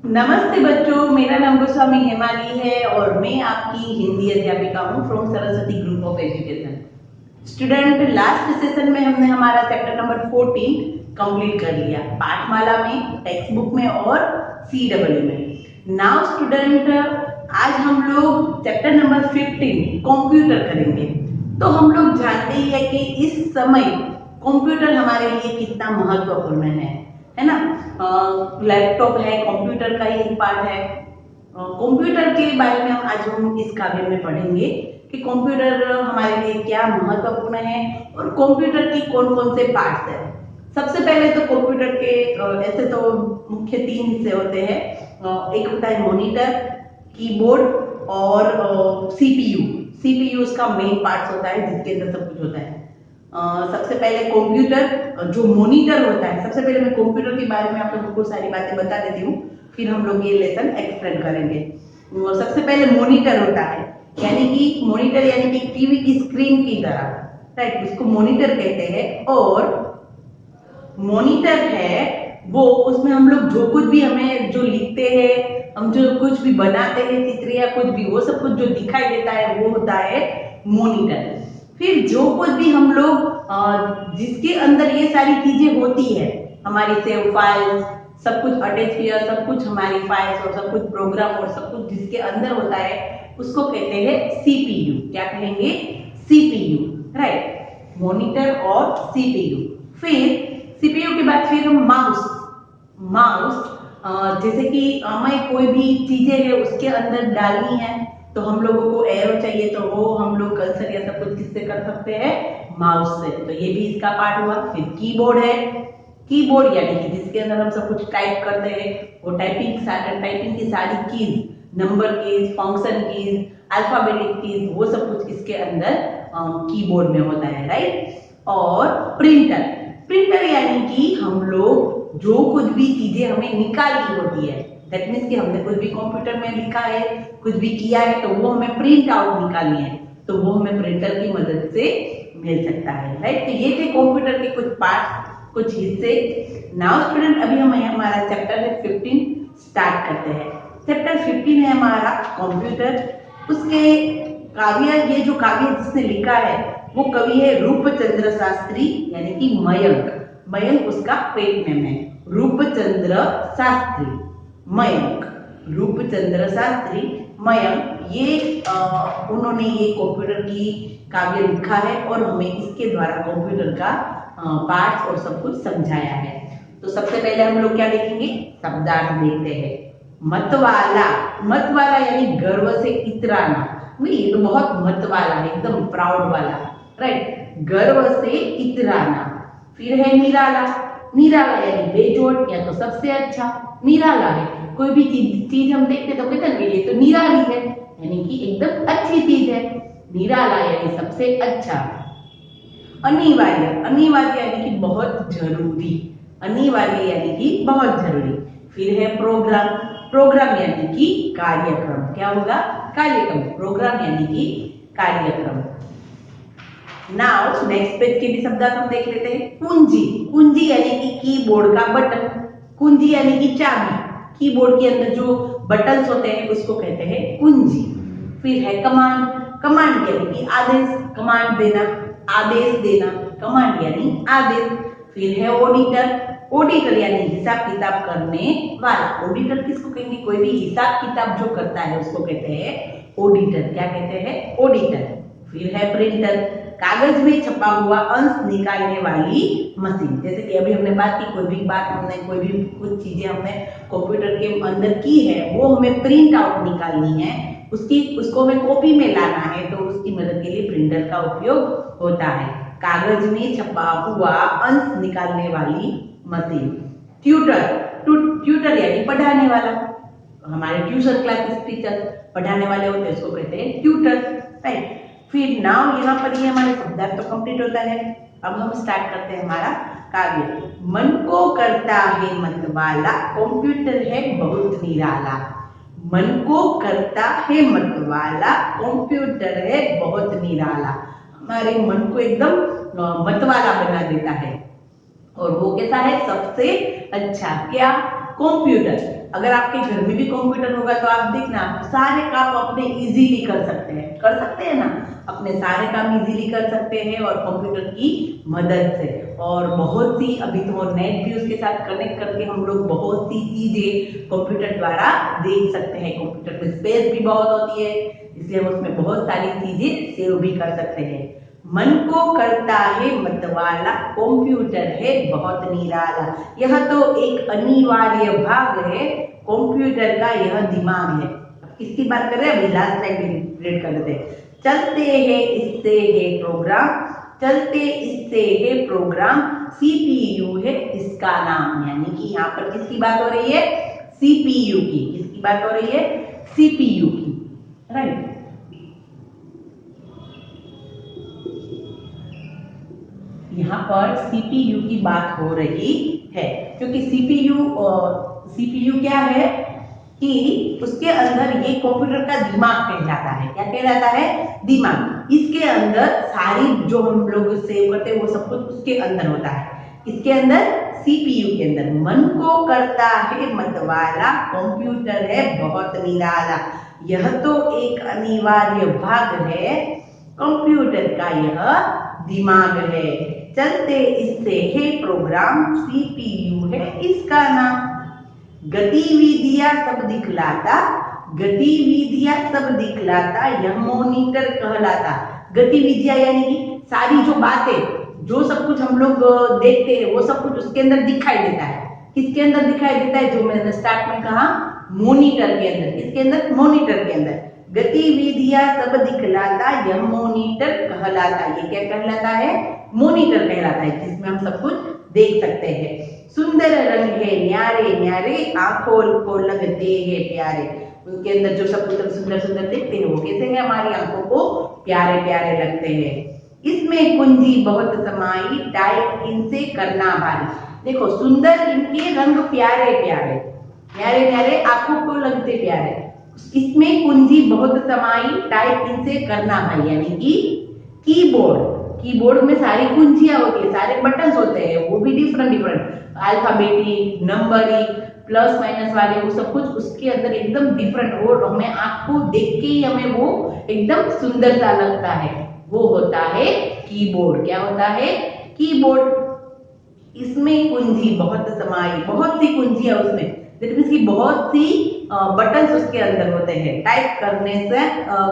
नमस्ते बच्चों, मेरा नाम गोस्वामी हेमाली है और मैं आपकी हिंदी अध्यापिका हूँ from Saraswati group of education. Student, last session में हमने हमारा चैप्टर नंबर 14 कंप्लीट कर लिया, पाठमाला में, टेक्स्ट बुक में और CW में। नाउ स्टूडेंट, आज हम लोग चैप्टर नंबर 15 कंप्यूटर करेंगे। तो हम लोग जानते ही है कि इस समय कंप्यूटर हमारे लिए कितना महत्वपूर्ण है ना। लैपटॉप है, कंप्यूटर का ही एक पार्ट है। कंप्यूटर के बारे में हम इस काव्य में पढ़ेंगे कि कंप्यूटर हमारे लिए क्या महत्वपूर्ण है और कंप्यूटर की कौन कौन से पार्ट्स है। सबसे पहले तो कंप्यूटर के ऐसे तो मुख्य 3 हिस्से होते हैं। एक होता है मॉनिटर, कीबोर्ड और सीपीयू उसका मेन पार्ट होता है जिसके अंदर सब कुछ होता है। सबसे पहले कंप्यूटर जो मॉनिटर होता है, सबसे पहले मैं कंप्यूटर के बारे में आपको बहुत सारी बातें बता देती हूँ, फिर हम लोग ये लेसन एक्सप्लेन करेंगे। सबसे पहले मॉनिटर होता है, यानी कि मॉनिटर यानी कि टीवी की स्क्रीन की तरह, राइट, उसको मॉनिटर कहते हैं। और मॉनिटर है वो, उसमें हम लोग जो कुछ भी हमें जो लिखते हैं, हम जो कुछ भी बनाते हैं, चित्र या कुछ भी, वो सब कुछ जो दिखाई देता है वो होता है मॉनिटर। फिर जो कुछ भी हम लोग जिसके अंदर ये सारी चीजें होती है, हमारी सेव फाइल्स, सब कुछ अटैच किया, सब कुछ हमारी फाइल्स और सब कुछ प्रोग्राम और सब कुछ जिसके अंदर होता है, उसको कहते हैं सीपीयू। क्या कहेंगे? सीपीयू, राइट, मॉनिटर और सीपीयू। फिर सीपीयू के बाद फिर हम माउस जैसे कि हमें कोई भी चीजें है उसके अंदर डालनी है, तो हम लोगों को एरो चाहिए, तो वो हम लोग कर्सर या सब कुछ किससे कर सकते हैं? माउस से। तो ये भी इसका पार्ट हुआ। फिर कीबोर्ड है, कीबोर्ड यानी कि जिसके अंदर हम सब कुछ टाइप करते हैं, वो टाइपिंग की सारी keys, number keys, function keys, alphabetic keys, वो सब कुछ इसके अंदर कीबोर्ड में होता है, राइट। और प्रिंटर यानी कि हम लोग जो कुछ भी चीजें हमें निकालनी होती है, दैट मीन्स कि हमने कुछ भी कंप्यूटर में लिखा है, कुछ भी किया है, तो वो हमें प्रिंट आउट निकालनी है, तो वो हमें प्रिंटर की मदद से मिल सकता है, राइट। तो ये थे कंप्यूटर के कुछ पार्ट, कुछ हिस्से। नाउ स्टूडेंट, अभी हम हमारा चैप्टर है 15 स्टार्ट करते हैं। चैप्टर 15 है हमारा कंप्यूटर। उसके काव्य, ये जो काव्य जिसने लिखा है वो कवि है रूपचंद्र शास्त्री, यानी कि मयंक उसका पेट नेम है, रूपचंद्र शास्त्री मयंक। रूपचंद्र शास्त्री मयंक, ये उन्होंने ये कंप्यूटर की काव्य लिखा है और हमें इसके द्वारा कंप्यूटर का पार्ट्स और सब कुछ समझाया है। तो सबसे पहले हम लोग क्या देखेंगे? शब्दार्थ देखते हैं। मतवाला यानी गर्व से इतराना, ये तो बहुत मत वाला है, एकदम प्राउड वाला, राइट, गर्व से इतराना। फिर है निराला यानी बेजोड़ या तो सबसे अच्छा, निराला है, कोई भी चीज हम देखते तो कहते हैं ये तो निराली है, यानी कि एकदम अच्छी चीज है। निराला यानी सबसे अच्छा। अनिवार्य यानी कि बहुत जरूरी, अनिवार्य यानी कि बहुत जरूरी। फिर है प्रोग्राम यानी कि कार्यक्रम। क्या होगा? कार्यक्रम। प्रोग्राम यानी कि कार्यक्रम। नाउ नेक्स्ट पेज के भी शब्द हम देख लेते हैं। कुंजी यानी कि कीबोर्ड का बटन, कुंजी यानी कि चाबी, कीबोर्ड के अंदर जो बटन्स होते हैं उसको कहते हैं कुंजी। फिर है कमांड यानी कि आदेश, कमांड देना, आदेश देना, कमांड यानी आदेश। फिर है ऑडिटर यानी हिसाब किताब करने वाला। ऑडिटर किसको कहेंगे? कोई भी हिसाब किताब जो करता है उसको कहते हैं ऑडिटर। क्या कहते हैं? ऑडिटर। फिर है प्रिंटर, कागज में छपा हुआ अंश निकालने वाली मशीन। जैसे कि अभी हमने बात की, कोई भी बात हमने, कोई भी कुछ चीजें हमने कंप्यूटर के अंदर की है, वो हमें प्रिंट आउट निकालनी है, उसको हमें कॉपी में लाना है, तो उसकी मदद के लिए प्रिंटर का उपयोग होता है। कागज में छपा हुआ अंश निकालने वाली मशीन। ट्यूटर यानी पढ़ाने वाला, हमारे ट्यूशन क्लासेस टीचर पढ़ाने वाले होते हैं, उसको कहते हैं ट्यूटर, राइट। फिर नाउ यहाँ पर ये हमारे शब्दार्थ तो कंप्लीट होता है। अब हम स्टार्ट करते हैं हमारा काव्य। मन को करता है मतवाला, कंप्यूटर है बहुत निराला। मन को करता है मतवाला, कंप्यूटर है बहुत निराला। हमारे मन को एकदम मतवाला बना देता है, और वो कैसा है? सबसे अच्छा। क्या? कंप्यूटर। अगर आपके घर में भी कंप्यूटर होगा तो आप देखना सारे काम अपने इजीली कर सकते हैं ना, अपने सारे काम इजीली कर सकते हैं और कंप्यूटर की मदद से। और बहुत सी अभी तो नेट भी उसके साथ कनेक्ट करके हम लोग बहुत सी चीजें कंप्यूटर द्वारा देख सकते हैं। कंप्यूटर में स्पेस भी बहुत होती है, इसलिए हम उसमें बहुत सारी चीजें सेव भी कर सकते हैं। मन को करता है मतवाला, कंप्यूटर है बहुत निराला। यह तो एक अनिवार्य भाग है कंप्यूटर का, यह दिमाग है। अब किसकी बात कर रहे हैं, अभी लास्ट लाइन रीड कर लेते हैं। चलते हैं इससे है प्रोग्राम, चलते इससे है प्रोग्राम, सीपीयू है इसका नाम। यानी कि यहाँ पर किसकी बात हो रही है, सीपीयू की। किसकी बात हो रही है, सीपीयू की, राइट। यहाँ पर सीपीयू की बात हो रही है, क्योंकि सीपीयू क्या है कि उसके अंदर ये कंप्यूटर का दिमाग कहलाता है। क्या कहलाता है, दिमाग। इसके अंदर सारी जो हम लोग सेव करते हैं वो सब कुछ उसके अंदर होता है। इसके अंदर सीपीयू के अंदर मन को करता है मतवाला, कंप्यूटर है बहुत निराला। यह तो एक अनिवार्य भाग है कंप्यूटर का, यह दिमाग है। चलते इससे है प्रोग्राम, सीपीयू है इसका नाम। गतिविधियां सब दिखलाता, गतिविधियां सब दिखलाता, यह मॉनिटर कहलाता। गतिविधियां यानी कि सारी जो बातें, जो सब कुछ हम लोग देखते हैं वो सब कुछ उसके अंदर दिखाई देता है। किसके अंदर दिखाई देता है, जो मैंने स्टार्ट में कहा, मॉनिटर के अंदर। किसके अंदर, मॉनिटर के अंदर। गतिविधियां सब दिखलाता, यह मॉनिटर कहलाता। ये क्या कहलाता है, मॉनिटर कहलाता है, जिसमें हम सब कुछ देख सकते हैं। सुंदर रंग है न्यारे न्यारे, आंखों को लगते हैं प्यारे। उनके अंदर जो सब कुछ हम सुंदर सुंदर देखते हैं वो कैसे है, हमारी आंखों को प्यारे प्यारे लगते हैं। इसमें कुंजी बहुत समाई, टाइप इनसे करना भारी। देखो, सुंदर इनके रंग प्यारे प्यारे, प्यारे प्यारे आंखों को लगते प्यारे। इसमें कुंजी बहुत समाई, टाइप इनसे करना भाई। यानी कि कीबोर्ड, कीबोर्ड में सारी कुंजियां होती है, सारे बटन्स होते हैं, वो भी different different, alphabetic, numbering, plus minus वाले, वो सब कुछ उसके अंदर एकदम डिफरेंट हो, हमें आंख को देख के ही हमें वो एकदम सुंदर सा लगता है, वो होता है कीबोर्ड। क्या होता है, कीबोर्ड। इसमें कुंजी बहुत समाई, बहुत सी कुंजियां उसमें, लेकिन इसकी बहुत सी बटन्स उसके अंदर होते हैं, टाइप करने से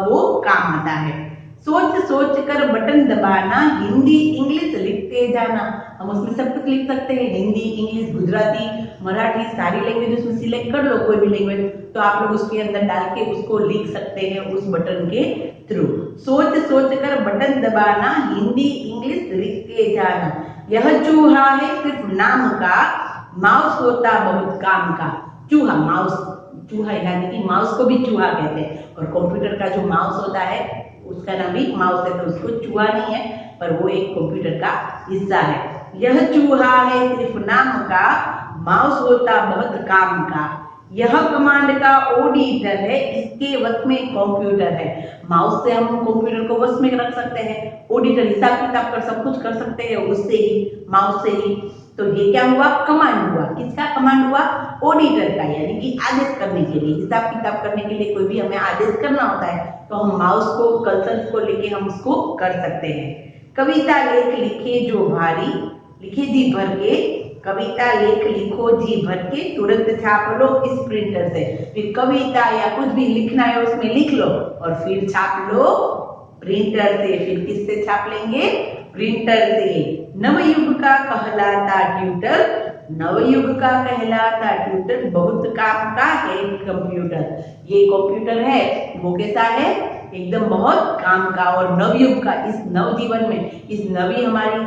वो काम आता है। सोच सोच कर बटन दबाना, हिंदी इंग्लिश लिखते जाना। हम उसमें सब कुछ लिख सकते हैं, हिंदी इंग्लिश गुजराती मराठी, सारी लैंग्वेज उसमें सिलेक्ट कर लो, कोई भी लैंग्वेज, तो आप लोग उसके अंदर डाल के उसको लिख सकते हैं उस बटन के थ्रू। सोच सोच कर बटन दबाना, हिंदी इंग्लिश लिखते जाना। यह चूहा है सिर्फ नाम का, माउस होता बहुत काम का। चूहा, माउस, चूहा यानी कि माउस को भी चूहा कहते हैं, और कंप्यूटर का जो माउस होता है उसका नाम भी माउस है, तो उसको चूहा नहीं है, पर वो एक कंप्यूटर का हिस्सा है। यह चूहा है सिर्फ नाम का, माउस होता बहुत काम का। यह कमांड का ऑडिटर है, इसके वश में कंप्यूटर है। माउस से हम कंप्यूटर को वश में रख सकते हैं, ऑडिटर हिसाब किताब कर सब कुछ कर सकते हैं उससे ही, माउस से ही। तो ये क्या हुआ, कमांड हुआ। किसका कमांड हुआ, ऑडिटर का, यानी कि आदेश करने के लिए, हिसाब किताब करने के लिए कोई भी हमें आदेश करना होता है तो हम माउस को, कर्सर को लेके हम उसको कर सकते हैं। कविता लेख लिखे जो भारी, लिखे जी भर के, कविता लेख लिखो जी भर के, तुरंत छाप लो इस प्रिंटर से। फिर कविता या कुछ भी लिखना है उसमें लिख लो और फिर छाप लो प्रिंटर से। फिर किससे छाप लेंगे, प्रिंटर से। नवयुग का कहलाता ट्यूटर, नवयुग का कहलाता ट्यूटर, बहुत काम का है कंप्यूटर। ये कंप्यूटर है वो कैसा है, एकदम बहुत काम का। और नवयुग का, इस नव जीवन में, इस नवी हमारी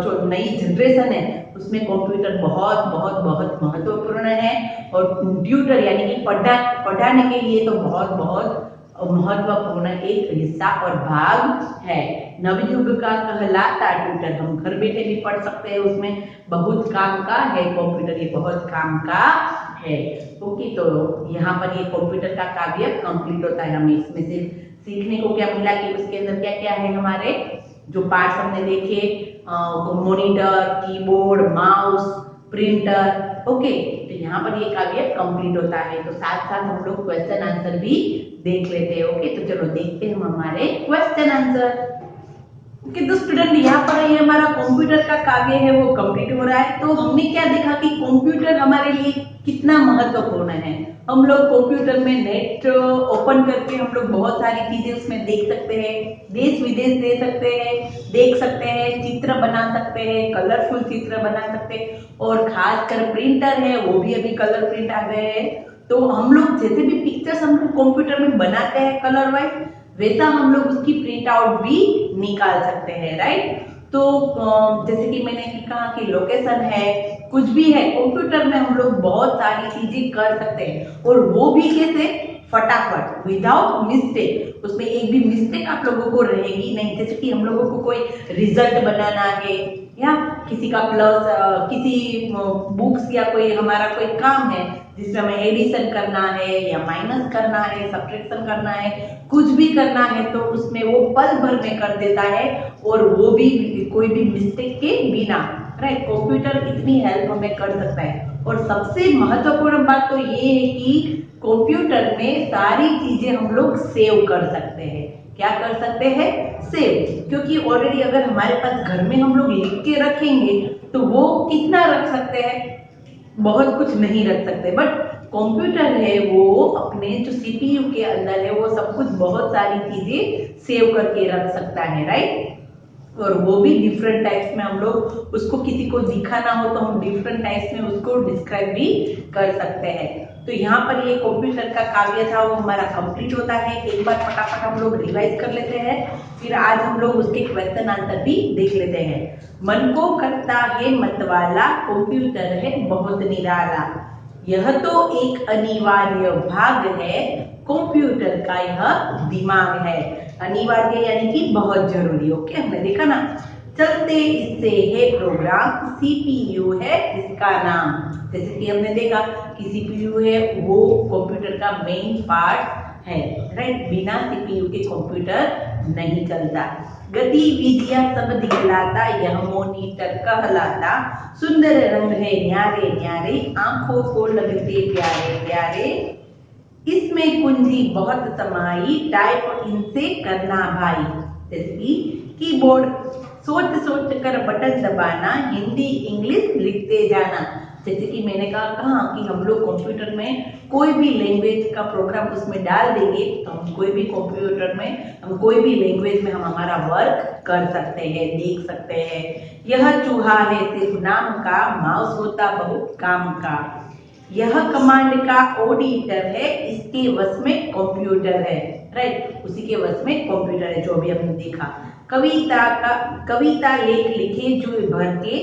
जो नई जनरेशन है उसमें कंप्यूटर बहुत बहुत बहुत महत्वपूर्ण है। और ट्यूटर यानी कि पढ़ाने के लिए तो बहुत बहुत महत्वपूर्ण एक हिस्सा और भाग है। नवयुग का कहलाता ट्यूटर, हम घर बैठे भी पढ़ सकते हैं, उसमें बहुत काम का है कंप्यूटर, ये बहुत काम का है। ओके, तो यहाँ पर ये कंप्यूटर का काव्य कंप्लीट होता है। हमें इसमें से सीखने को क्या मिला कि उसके अंदर क्या क्या है, हमारे जो पार्ट्स हमने देखे, monitor, keyboard, mouse, printer. Okay, तो यहाँ पर ये काव्य कंप्लीट होता है। तो साथ साथ हम लोग क्वेश्चन आंसर भी देख लेते हैं। ओके, तो चलो देखते हैं हम हमारे क्वेश्चन आंसर। ओके, तो स्टूडेंट यहाँ पर ये हमारा कंप्यूटर का काव्य है वो कंप्लीट हो रहा है। तो हमने क्या देखा कि कंप्यूटर हमारे लिए कितना महत्वपूर्ण है। हम लोग कंप्यूटर में नेट ओपन करके हम लोग बहुत सारी चीजें उसमें देख सकते हैं, देश विदेश देख सकते हैं, चित्र बना सकते हैं, कलरफुल चित्र बना सकते हैं, और खासकर प्रिंटर है वो भी अभी कलर प्रिंट आ गए हैं। तो हम लोग जैसे भी पिक्चर्स हम लोग कंप्यूटर में बनाते हैं कलर वाइज, वैसा हम लोग उसकी प्रिंट आउट भी निकाल सकते हैं, राइट। तो जैसे कि मैंने कहा कि लोकेशन है, कुछ भी है, कंप्यूटर में हम लोग बहुत सारी चीजें कर सकते हैं, और वो भी कैसे, फटाफट, विदाउट मिस्टेक। उसमें एक भी मिस्टेक आप लोगों को रहेगी नहीं। जैसे कि हम लोगों को कोई रिजल्ट बनाना है, या किसी का प्लस, किसी बुक्स या कोई हमारा कोई काम है जिसमें हमें एडिशन करना है या माइनस करना है, सब्ट्रैक्शन करना है, कुछ भी करना है, तो उसमें वो पल भर में कर देता है, और वो भी कोई भी मिस्टेक के बिना, राइट। कंप्यूटर इतनी हेल्प हमें कर सकता है। और सबसे महत्वपूर्ण बात तो ये है कि कंप्यूटर में सारी चीजें हम लोग सेव कर सकते हैं। क्या कर सकते हैं, सेव। क्योंकि ऑलरेडी अगर हमारे पास घर में हम लोग लिख के रखेंगे तो वो कितना रख सकते हैं, बहुत कुछ नहीं रख सकते। बट कंप्यूटर है वो अपने जो सीपीयू के अंदर है वो सब कुछ बहुत सारी चीजें सेव करके रख सकता है, राइट। और वो भी डिफरेंट टाइप्स में हम लोग उसको किसी को दिखाना हो तो हम डिफरेंट टाइप्स में उसको डिस्क्राइब भी कर सकते हैं। तो यहाँ पर ये कंप्यूटर का काव्य था वो हमारा कंप्लीट होता है। एक बार फटाफट हम लोग रिवाइज कर लेते हैं, फिर आज हम लोग उसके क्वेश्चन आंसर भी देख लेते हैं। मन को करता है मतवाला, कंप्यूटर है बहुत निराला, यह तो एक अनिवार्य भाग है, कंप्यूटर का यह दिमाग है। अनिवार्य यानी कि बहुत जरूरी। ओके, हमने देखा ना। चलते इससे है प्रोग्राम, सीपीयू है इसका नाम। जैसे कि हमने देखा कि सीपीयू है वो कंप्यूटर का मेन पार्ट है, राइट। बिना सीपीयू के कंप्यूटर नहीं चलता। गतिविधियां सब दिखलाता, यह मॉनिटर कहलाता, सुंदर रंग है न्यारे न्यारे, आंखों को लगते प्यारे प्यारे, इसमें कुंजी बहुत समाई, टाइप इनसे करना भाई। जैसे कि कीबोर्ड, सोच सोच कर बटन दबाना, हिंदी इंग्लिश लिखते जाना। जैसे कि मैंने कहा कि हम लोग कंप्यूटर में कोई भी लैंग्वेज का प्रोग्राम उसमें डाल देंगे तो हम कोई भी कंप्यूटर में हम कोई भी लैंग्वेज में हम हमारा वर्क कर सकते हैं, देख सकते हैं। यह चूहा है सिर्फ नाम का, माउस होता बहुत काम का, यह कमांड का ऑडिटर है, इसके वश में कंप्यूटर है, राइट। उसी के वश में कंप्यूटर है, जो भी हमने देखा। कविता लेख लिखे जो भर के,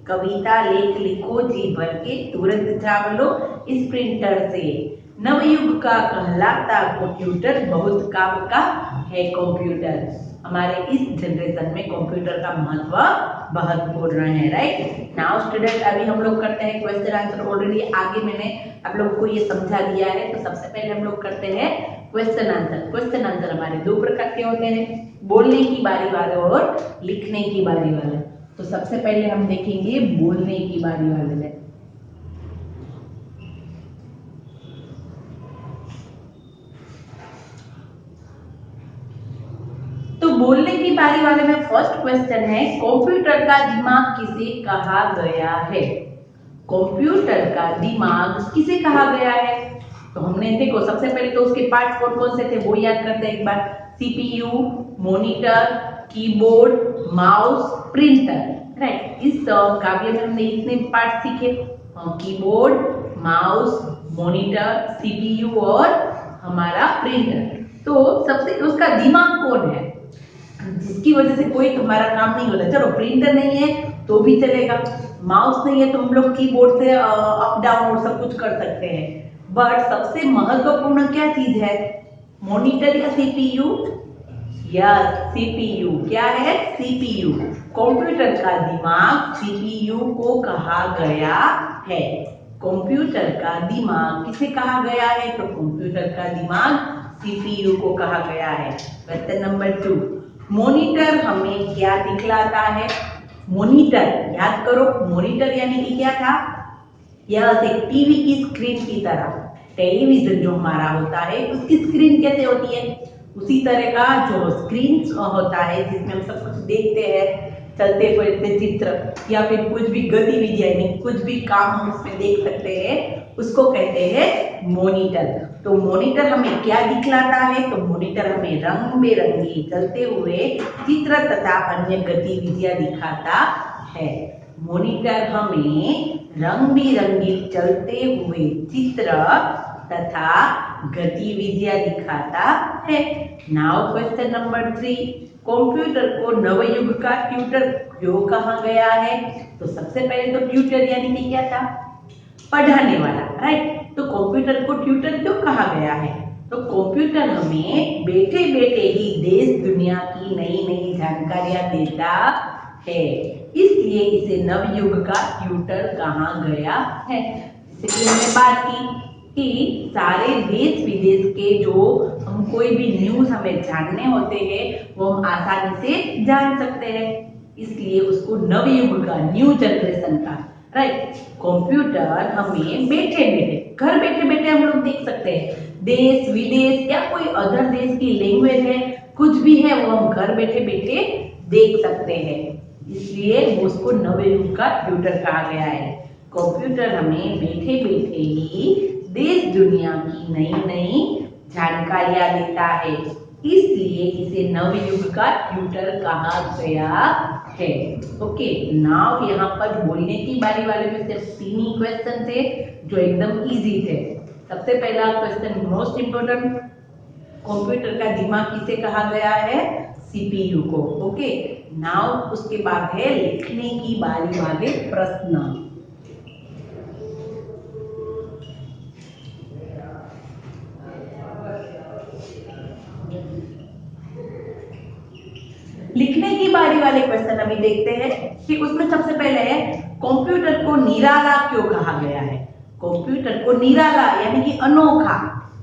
कविता लेख लिखो जी भर के, तुरंत छाप लो इस प्रिंटर से, नवयुग का कहलाता कंप्यूटर, बहुत काम का है कंप्यूटर। हमारे इस जनरेशन में कंप्यूटर का महत्व महत्वपूर्ण है, राइट। नाउ स्टूडेंट, अभी हम लोग करते हैं क्वेश्चन आंसर। ऑलरेडी आगे मैंने आप लोगों को ये समझा दिया है। तो सबसे पहले हम लोग करते हैं क्वेश्चन आंसर। क्वेश्चन आंसर हमारे दो प्रकार के होते हैं, बोलने की बारी वाले और लिखने की बारी वाले। तो सबसे पहले हम देखेंगे बोलने की बारी वाले में। तो बोलने की बारी वाले में फर्स्ट क्वेश्चन है, कंप्यूटर का दिमाग किसे कहा गया है। कंप्यूटर का दिमाग किसे कहा गया है। तो हमने देखो सबसे पहले तो उसके पार्ट्स कौन कौन से थे वो याद करते हैं एक बार। CPU, monitor, keyboard, mouse, printer, right. इस काव्य में हमने इतने पार्ट सीखे, कीबोर्ड, माउस, मॉनिटर, सीपीयू और हमारा प्रिंटर। तो सबसे उसका दिमाग कौन है जिसकी वजह से कोई तुम्हारा काम नहीं होता। चलो प्रिंटर नहीं है तो भी चलेगा, माउस नहीं है तो हम लोग कीबोर्ड से अप डाउन और सब कुछ कर सकते हैं। बट सबसे महत्वपूर्ण क्या चीज है, मॉनिटर या सीपीयू। Yes, CPU. क्या है, सीपीयू। कंप्यूटर का दिमाग सीपीयू को कहा गया है। कंप्यूटर का दिमाग किसे कहा गया है, तो कंप्यूटर का दिमाग सीपीयू को कहा गया है। क्वेश्चन नंबर 2, मॉनिटर हमें क्या दिखलाता है। मॉनिटर याद करो, मॉनिटर यानी कि क्या था, यह एक टीवी की स्क्रीन की तरह, टेलीविजन जो हमारा होता है उसकी स्क्रीन कैसे होती है, उसी तरह का जो स्क्रीन होता है जिसमें हम सब कुछ देखते हैं, चलते फिरते चित्र या फिर कुछ भी गतिविधि यानी कुछ भी काम हम उसमें देख सकते हैं, उसको कहते हैं मॉनिटर। तो मॉनिटर हमें क्या दिखलाता है, तो मॉनिटर हमें रंग बेरंगी चलते हुए चित्र तथा अन्य गतिविधियां दिखाता है। मॉनिटर हमें रंग बिरंगी चलते हुए चित्र तथा गतिविधियां दिखाता है। नाउ क्वेश्चन नंबर 3, कंप्यूटर को नवयुग का ट्यूटर क्यों कहा गया है? तो सबसे पहले तो ट्यूटर यानी कि क्या था, पढ़ाने वाला, राइट। तो कंप्यूटर को ट्यूटर क्यों कहा गया है? तो कंप्यूटर हमें बैठे बैठे ही देश दुनिया की नई नई जानकारियां देता है, इसलिए इसे नवयुग का ट्यूटर कहा गया है। जैसे कि हमने बात की कि सारे देश विदेश के जो हम कोई भी न्यूज हमें जानने होते हैं वो हम आसानी से जान सकते हैं, इसलिए उसको नवयुग का, न्यू जनरेशन का, राइट। कंप्यूटर हमें बैठे बैठे, घर बैठे बैठे हम लोग देख सकते हैं, देश विदेश या कोई अदर देश की लैंग्वेज है, कुछ भी है वो हम घर बैठे बैठे देख सकते हैं, इसलिए उसको नवयुग का ट्यूटर कहा गया है। कंप्यूटर हमें बैठे बैठे ही देश दुनिया की नई नई जानकारियां देता है, इसलिए इसे नवयुग का ट्यूटर कहा गया है। ओके, नाउ यहाँ पर बोलने की बारी वाले में सिर्फ 3 ही क्वेश्चन थे जो एकदम इजी थे। सबसे पहला क्वेश्चन मोस्ट इंपोर्टेंट, कंप्यूटर का दिमाग किसे कहा गया है? सीपीयू को। ओके, नाउ उसके बाद है लिखने की बारी वाले प्रश्न। लिखने की बारी वाले क्वेश्चन अभी देखते हैं कि उसमें सबसे पहले है कंप्यूटर को निराला क्यों कहा गया है? कंप्यूटर को निराला यानी कि अनोखा,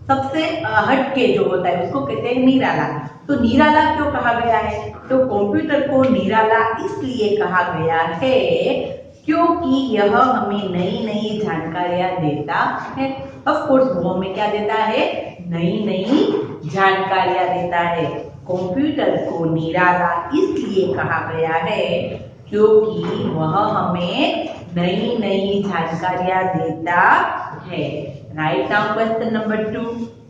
सबसे हटके जो होता है उसको कहते हैं निराला। तो निराला क्यों कहा गया है? तो कंप्यूटर को निराला इसलिए कहा गया है क्योंकि यह हमें नई नई जानकारियां देता है। ऑफ कोर्स वो हमें क्या देता है? नई नई जानकारियां देता है। कंप्यूटर को निराला इसलिए कहा गया है क्योंकि वह हमें नई नई जानकारियां देता है। Right now question number 2,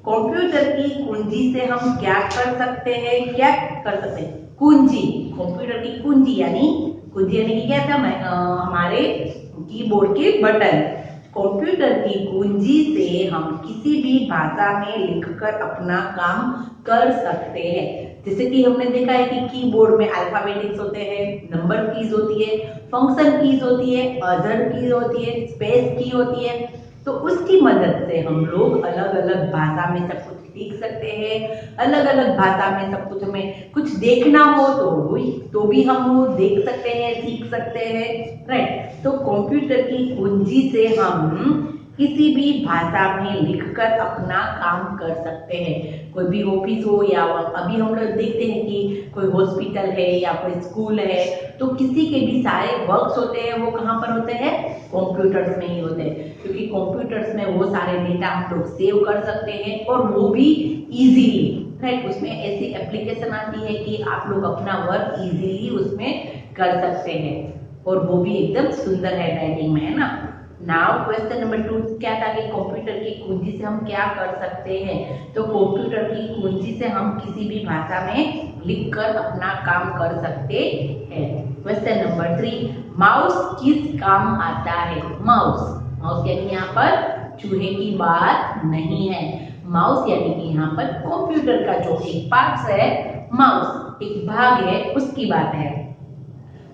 computer की कुंजी से हम क्या कर सकते हैं? क्या कर सकते हैं? कुंजी, कंप्यूटर की कुंजी यानी कि क्या था? हमारे कीबोर्ड के बटन। कंप्यूटर की कुंजी से हम किसी भी भाषा में लिखकर अपना काम कर सकते हैं। जैसे कि हमने देखा है कि कीबोर्ड में अल्फाबेटिक्स होते हैं, नंबर कीज होती है, फंक्शन कीज होती है, अदर कीज होती है, स्पेस की होती है। तो उसकी मदद से हम लोग अलग अलग भाषा में सब कुछ लिख सकते हैं, अलग अलग भाषा में सब कुछ, हमें कुछ देखना हो तो भी हम वो देख सकते हैं, सीख सकते हैं, राइट। तो कंप्यूटर की कुंजी से हम किसी भी भाषा में लिखकर अपना काम कर सकते हैं। कोई भी ऑफिस हो या अभी हम लोग देखते हैं कि कोई हॉस्पिटल है या कोई स्कूल है, तो किसी के भी सारे वर्क्स होते हैं वो कहाँ पर होते हैं? कंप्यूटर्स में ही होते हैं, क्योंकि कंप्यूटर्स में वो सारे डेटा हम लोग सेव कर सकते हैं और वो भी इजीली, राइट। उसमें ऐसी एप्लीकेशन आती है कि आप लोग अपना वर्क इजीली उसमें कर सकते हैं और वो भी एकदम सुंदर है राइटिंग में, है ना। नाउ क्वेश्चन नंबर 2 क्या था कि कंप्यूटर की कुंजी से हम क्या कर सकते हैं? तो कंप्यूटर की कुंजी से हम किसी भी भाषा में लिखकर अपना काम कर सकते हैं। क्वेश्चन नंबर 3, माउस किस काम आता है? माउस, माउस यानी यहाँ पर चूहे की बात नहीं है, माउस यानी कि यहाँ पर कंप्यूटर का जो एक पार्ट है, माउस एक भाग है, उसकी बात है।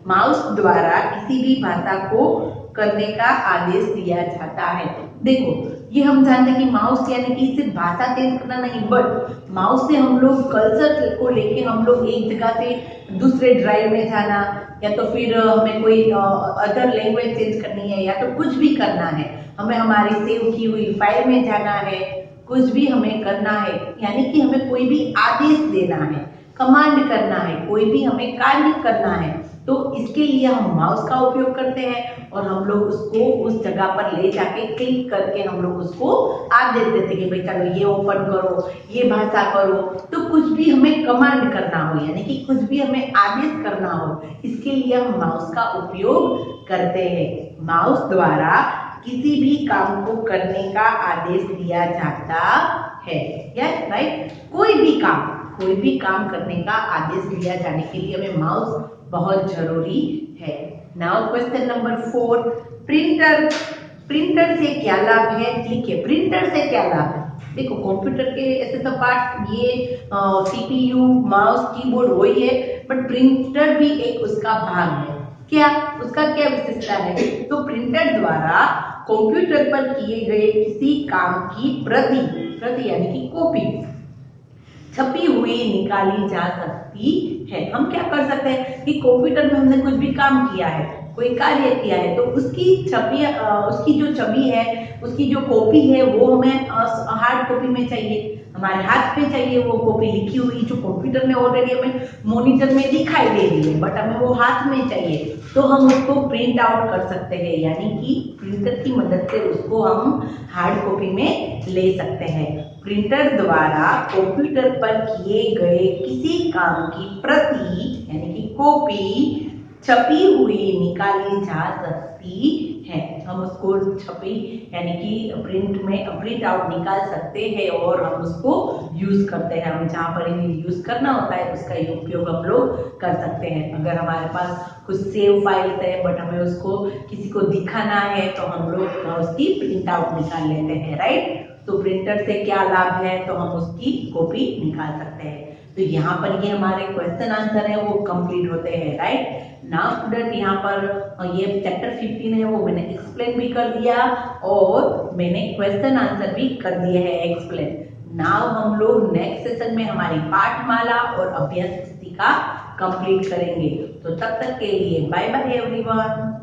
माउस द्वारा किसी भी भाषा को करने का आदेश दिया जाता है। देखो, ये हम जानते हैं कि माउस यानी कि सिर्फ भाषा चेंज करना नहीं, बट माउस से हम लोग कल्चर को लेके हम लोग एक जगह से दूसरे ड्राइव में जाना, या तो फिर हमें कोई अदर लैंग्वेज चेंज करनी है, या तो कुछ भी करना है, हमें हमारी सेव की हुई फाइल में जाना है, कुछ भी हमें करना है, यानी कि हमें कोई भी आदेश देना है, कमांड करना है, कोई भी हमें कार्य करना है, तो इसके लिए हम माउस का उपयोग करते हैं और हम लोग उसको उस जगह पर ले जाके क्लिक करके हम लोग उसको आदेश देते हैं कि भाई चलो ये ओपन करो, ये भाषा करो। तो कुछ भी हमें कमांड करना हो, यानी कि कुछ भी हमें आदेश करना हो, इसके लिए हम माउस का उपयोग करते हैं। माउस द्वारा किसी भी काम को करने का आदेश दिया जाता है। यस राइट, कोई भी काम करने का आदेश दिया जाने के लिए हमें माउस बहुत जरूरी है। नाउ क्वेश्चन नंबर 4, प्रिंटर से क्या लाभ है? ठीक है, प्रिंटर से क्या लाभ है? देखो कंप्यूटर के ऐसे तो पार्ट ये सीपीयू, माउस, कीबोर्ड वही है, बट प्रिंटर भी एक उसका भाग है। क्या उसका क्या विशेषता है? तो प्रिंटर द्वारा कंप्यूटर पर किए गए किसी काम की प्रति यानी कि कॉपी छपी हुई निकाली जा सकती है। हम क्या कर सकते हैं कि कंप्यूटर में हमने कुछ भी काम किया है, कोई कार्य किया है, तो उसकी जो छवि है, उसकी जो कॉपी है वो हमें हार्ड कॉपी में चाहिए, हमारे हाथ में चाहिए। वो कॉपी लिखी हुई जो कंप्यूटर में ऑलरेडी हमें मॉनिटर में दिखाई दे रही है, बट हमें वो हाथ में चाहिए, तो हम उसको प्रिंट आउट कर सकते हैं, यानी कि प्रिंटर की मदद से उसको हम हार्ड कॉपी में ले सकते हैं। प्रिंटर द्वारा कंप्यूटर पर किए गए किसी काम की प्रति यानी कि कॉपी छपी हुई निकाली जा सकती है। हम उसको छपी यानी कि प्रिंट आउट निकाल सकते हैं और हम उसको यूज करते हैं। हम जहाँ पर यूज करना होता है उसका उपयोग हम लोग कर सकते हैं। अगर हमारे पास कुछ सेव फाइल्स है बट हमें उसको किसी को दिखाना है तो हम लोग उसकी प्रिंट आउट निकाल लेते हैं, राइट। तो प्रिंटर से क्या लाभ है? तो हम उसकी कॉपी निकाल सकते हैं। तो यहाँ पर ये हमारे क्वेश्चन आंसर है वो कंप्लीट होते हैं, राइट। नाउ स्टूडेंट यहाँ पर ये चैप्टर 15 है वो मैंने एक्सप्लेन भी कर दिया और मैंने क्वेश्चन आंसर भी कर दिए हैं एक्सप्लेन। नाउ हम लोग नेक्स्ट सेशन में हमारी पाठमाला और अभ्यास पुस्तिका कंप्लीट करेंगे। तो तब तक के लिए बाय बाय एवरीवन।